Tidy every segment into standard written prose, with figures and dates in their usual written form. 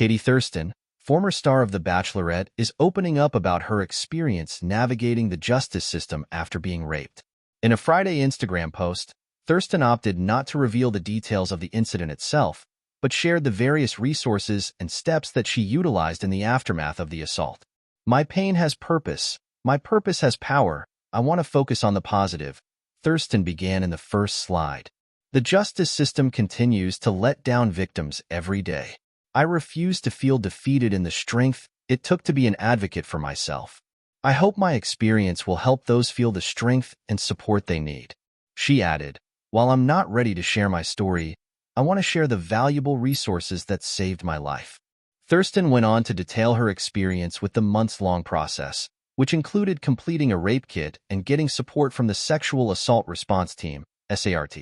Katie Thurston, former star of The Bachelorette, is opening up about her experience navigating the justice system after being raped. In a Friday Instagram post, Thurston opted not to reveal the details of the incident itself, but shared the various resources and steps that she utilized in the aftermath of the assault. "My pain has purpose. My purpose has power. I want to focus on the positive," Thurston began in the first slide. "The justice system continues to let down victims every day. I refuse to feel defeated in the strength it took to be an advocate for myself. I hope my experience will help those feel the strength and support they need." She added, "While I'm not ready to share my story, I want to share the valuable resources that saved my life." Thurston went on to detail her experience with the months-long process, which included completing a rape kit and getting support from the Sexual Assault Response Team, SART.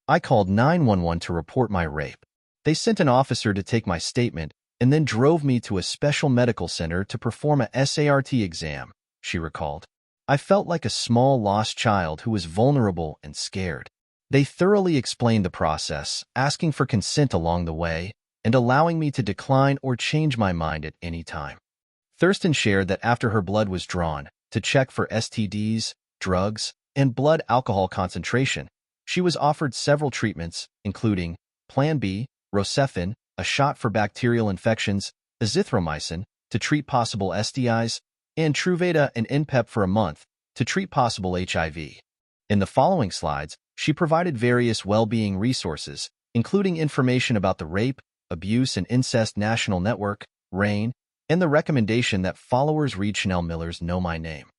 "I called 911 to report my rape. They sent an officer to take my statement and then drove me to a special medical center to perform a SART exam," she recalled. "I felt like a small lost child who was vulnerable and scared. They thoroughly explained the process, asking for consent along the way, and allowing me to decline or change my mind at any time." Thurston shared that after her blood was drawn to check for STDs, drugs, and blood alcohol concentration, she was offered several treatments, including Plan B, Rocephin, a shot for bacterial infections, azithromycin, to treat possible STIs, and Truvada and Npep for a month to treat possible HIV. In the following slides, she provided various well-being resources, including information about the Rape, Abuse, and Incest National Network, RAIN, and the recommendation that followers read Chanel Miller's Know My Name.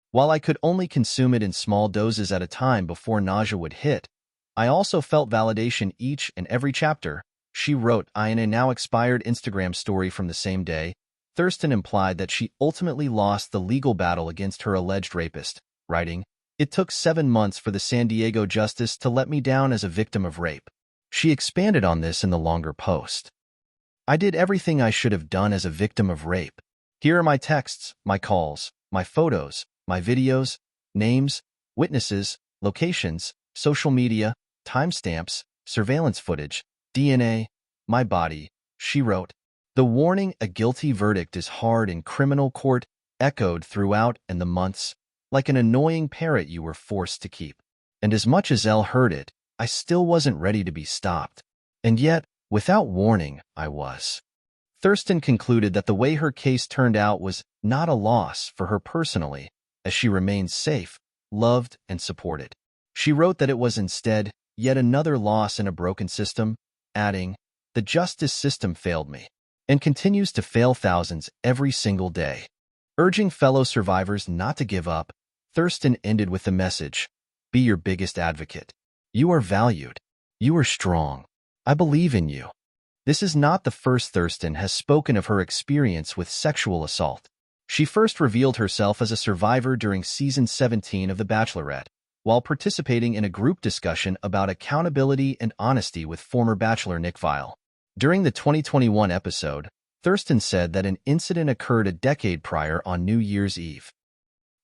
"While I could only consume it in small doses at a time before nausea would hit, I also felt validation each and every chapter," she wrote in a now-expired Instagram story from the same day. Thurston implied that she ultimately lost the legal battle against her alleged rapist, writing, "It took 7 months for the San Diego justice to let me down as a victim of rape." She expanded on this in the longer post. "I did everything I should have done as a victim of rape. Here are my texts, my calls, my photos, my videos, names, witnesses, locations, social media, timestamps, surveillance footage, DNA, my body," she wrote. The warning, "A guilty verdict is hard in criminal court," echoed throughout in the months, like an annoying parrot you were forced to keep. "And as much as Elle heard it, I still wasn't ready to be stopped. And yet, without warning, I was." Thurston concluded that the way her case turned out was not a loss for her personally, as she remained safe, loved, and supported. She wrote that it was instead yet another loss in a broken system, adding, "The justice system failed me, and continues to fail thousands every single day." Urging fellow survivors not to give up, Thurston ended with the message, "Be your biggest advocate. You are valued. You are strong. I believe in you." This is not the first Thurston has spoken of her experience with sexual assault. She first revealed herself as a survivor during Season 17 of The Bachelorette, while participating in a group discussion about accountability and honesty with former Bachelor Nick Viall. During the 2021 episode, Thurston said that an incident occurred a decade prior on New Year's Eve.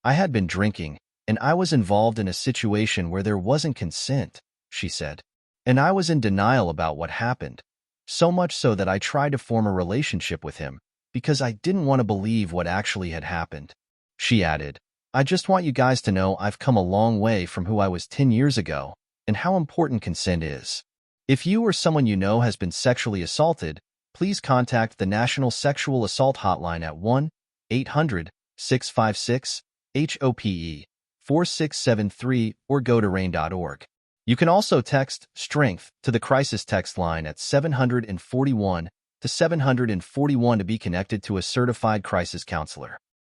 "I had been drinking, and I was involved in a situation where there wasn't consent," she said. "And I was in denial about what happened, so much so that I tried to form a relationship with him because I didn't want to believe what actually had happened." She added, "I just want you guys to know I've come a long way from who I was 10 years ago and how important consent is. If you or someone you know has been sexually assaulted, please contact the National Sexual Assault Hotline at 1-800-656-HOPE 4673 or go to rain.org. You can also text STRENGTH to the crisis text line at 741 to 741 to be connected to a certified crisis counselor.